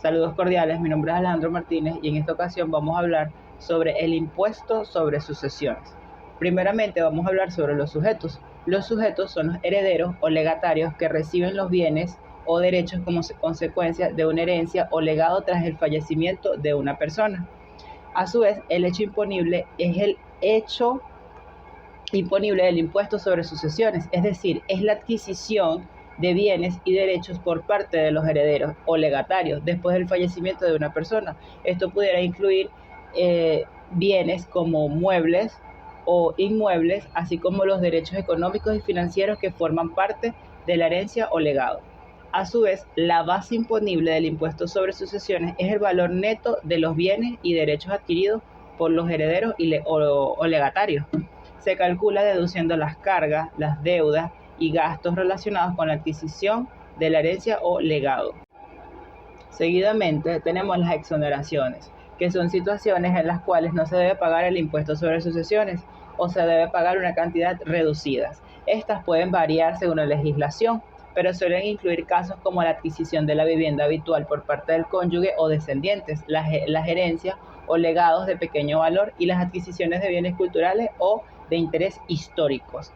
Saludos cordiales, mi nombre es Alejandro Martínez y en esta ocasión vamos a hablar sobre el impuesto sobre sucesiones. Primeramente vamos a hablar sobre los sujetos. Los sujetos son los herederos o legatarios que reciben los bienes o derechos como consecuencia de una herencia o legado tras el fallecimiento de una persona. A su vez, el hecho imponible es el hecho imponible del impuesto sobre sucesiones, es decir, es la adquisición de bienes y derechos por parte de los herederos o legatarios después del fallecimiento de una persona. Esto pudiera incluir bienes como muebles o inmuebles, así como los derechos económicos y financieros que forman parte de la herencia o legado. A su vez, la base imponible del impuesto sobre sucesiones es el valor neto de los bienes y derechos adquiridos por los herederos o legatarios. Se calcula deduciendo las cargas, las deudas y gastos relacionados con la adquisición de la herencia o legado. Seguidamente tenemos las exoneraciones, que son situaciones en las cuales no se debe pagar el impuesto sobre sucesiones o se debe pagar una cantidad reducida. Estas pueden variar según la legislación, pero suelen incluir casos como la adquisición de la vivienda habitual por parte del cónyuge o descendientes, las herencias o legados de pequeño valor y las adquisiciones de bienes culturales o de interés históricos.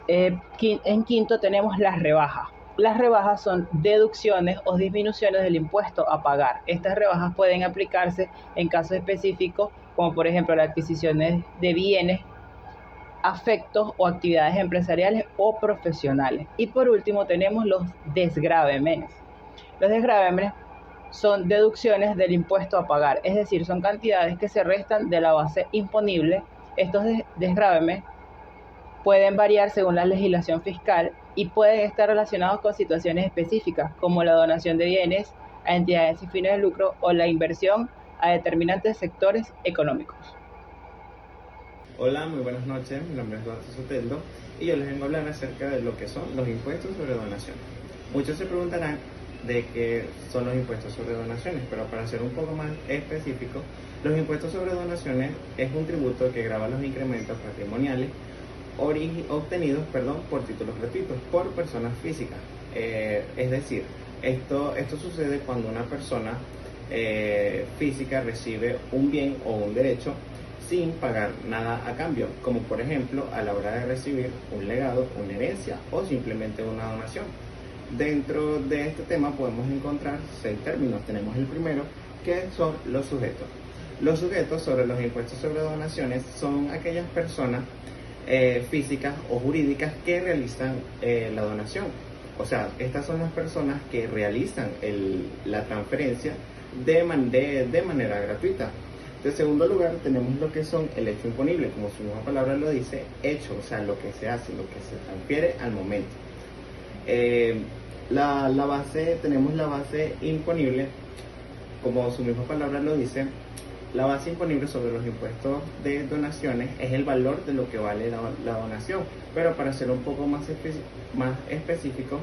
En quinto tenemos las rebajas. Las rebajas son deducciones o disminuciones del impuesto a pagar. Estas rebajas pueden aplicarse en casos específicos, como por ejemplo las adquisiciones de bienes, afectos o actividades empresariales o profesionales. Y por último tenemos los desgrávenes. Los desgrávenes son deducciones del impuesto a pagar, es decir, son cantidades que se restan de la base imponible. Estos desgrávenes pueden variar según la legislación fiscal y pueden estar relacionados con situaciones específicas, como la donación de bienes a entidades sin fines de lucro o la inversión a determinantes sectores económicos. Hola, muy buenas noches, mi nombre es Eduardo Soteldo y yo les vengo a hablar acerca de lo que son los impuestos sobre donaciones. Muchos se preguntarán de qué son los impuestos sobre donaciones, pero para ser un poco más específico, los impuestos sobre donaciones es un tributo que grava los incrementos patrimoniales obtenidos por títulos gratuitos por personas físicas. Es decir, esto sucede cuando una persona física recibe un bien o un derecho sin pagar nada a cambio, como por ejemplo a la hora de recibir un legado, una herencia o simplemente una donación. Dentro de este tema podemos encontrar 6 términos. Tenemos el primero, que son los sujetos. Los sujetos sobre los impuestos sobre donaciones son aquellas personas físicas o jurídicas que realizan la donación. O sea, estas son las personas que realizan la transferencia de manera gratuita. En segundo lugar, tenemos lo que son el hecho imponible, como su misma palabra lo dice, hecho, o sea, lo que se hace, lo que se transfiere al momento. Tenemos la base imponible, como su misma palabra lo dice. La base imponible sobre los impuestos de donaciones es el valor de lo que vale la donación, pero para ser un poco más específico,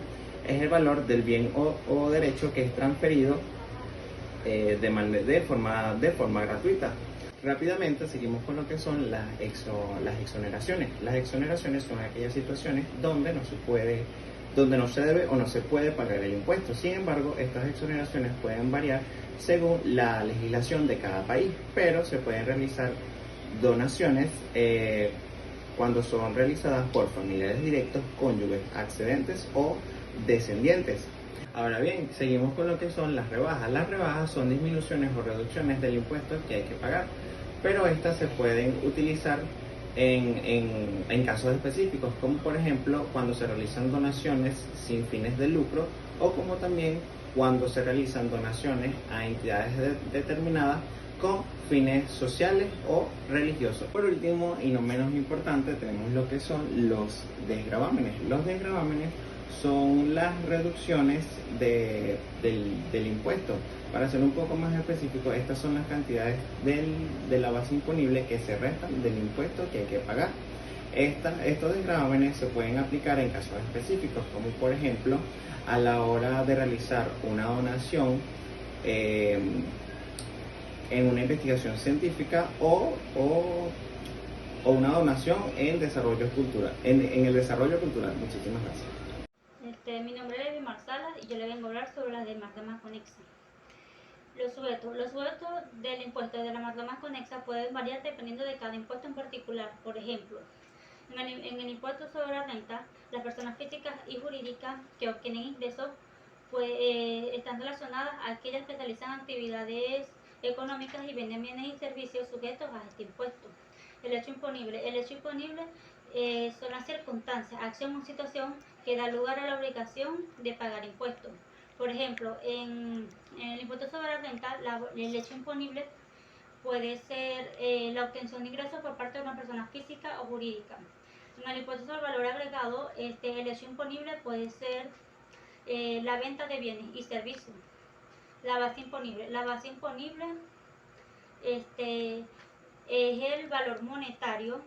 es el valor del bien o derecho que es transferido de forma gratuita. Rápidamente seguimos con lo que son las exoneraciones. Las exoneraciones son aquellas situaciones donde no se debe o no se puede pagar el impuesto. Sin embargo, estas exoneraciones pueden variar según la legislación de cada país, pero se pueden realizar donaciones cuando son realizadas por familiares directos, cónyuges, accedentes o descendientes. Ahora bien, seguimos con lo que son las rebajas. Las rebajas son disminuciones o reducciones del impuesto que hay que pagar, pero estas se pueden utilizar en casos específicos, como por ejemplo cuando se realizan donaciones sin fines de lucro o como también cuando se realizan donaciones a entidades determinadas con fines sociales o religiosos. Por último y no menos importante, tenemos lo que son los desgravámenes. Los desgravámenes son las reducciones del impuesto. Para ser un poco más específico, estas son las cantidades de la base imponible que se restan del impuesto que hay que pagar. Estos desgravámenes se pueden aplicar en casos específicos, como por ejemplo a la hora de realizar una donación en una investigación científica o una donación en desarrollo cultural, en el desarrollo cultural. Muchísimas gracias. Mi nombre es Edmar Salas y yo le vengo a hablar sobre las demandas más conexas. Los sujetos del impuesto de la marca conexa pueden variar dependiendo de cada impuesto en particular. Por ejemplo, en el impuesto sobre la renta, las personas físicas y jurídicas que obtienen ingresos pues, están relacionadas a aquellas que realizan actividades económicas y venden bienes y servicios sujetos a este impuesto. El hecho imponible. El hecho imponible son las circunstancias, acción o situación que da lugar a la obligación de pagar impuestos. Por ejemplo, en el impuesto sobre la renta, el hecho imponible puede ser la obtención de ingresos por parte de una persona física o jurídica. En el impuesto sobre el valor agregado, el hecho imponible puede ser la venta de bienes y servicios. La base imponible. La base imponible es el valor monetario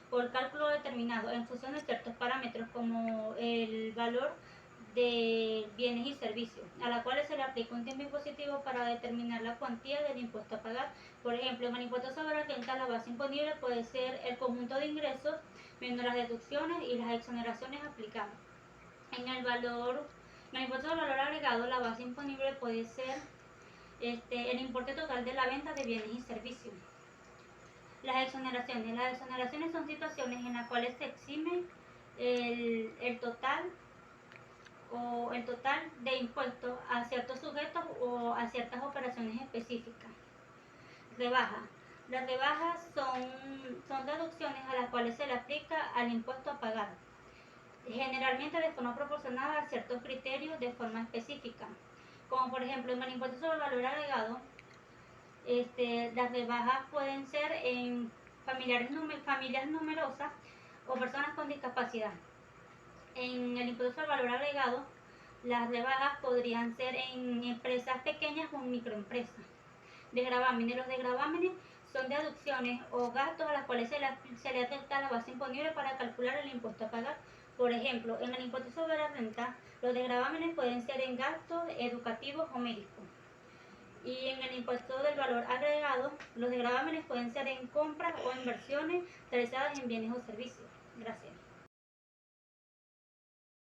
por cálculo determinado en función de ciertos parámetros como el valor de bienes y servicios, a la cual se le aplica un tiempo impositivo para determinar la cuantía del impuesto a pagar. Por ejemplo, en el impuesto sobre la renta, la base imponible puede ser el conjunto de ingresos menos las deducciones y las exoneraciones aplicadas. En el impuesto sobre valor agregado, la base imponible puede ser el importe total de la venta de bienes y servicios. Las exoneraciones son situaciones en las cuales se exime el total de impuestos a ciertos sujetos o a ciertas operaciones específicas. Rebaja. Las rebajas son deducciones a las cuales se le aplica al impuesto a pagar, generalmente de forma proporcionada a ciertos criterios de forma específica. Como por ejemplo en el impuesto sobre el valor agregado, las rebajas pueden ser en familias numerosas o personas con discapacidad. En el impuesto al valor agregado, las rebajas podrían ser en empresas pequeñas o microempresas. Desgravámenes. Los desgravámenes son deducciones o gastos a las cuales se le afecta la base imponible para calcular el impuesto a pagar. Por ejemplo, en el impuesto sobre la renta, los desgravámenes pueden ser en gastos educativos o médicos. Y en el impuesto del valor agregado, los desgravámenes pueden ser en compras o inversiones realizadas en bienes o servicios. Gracias.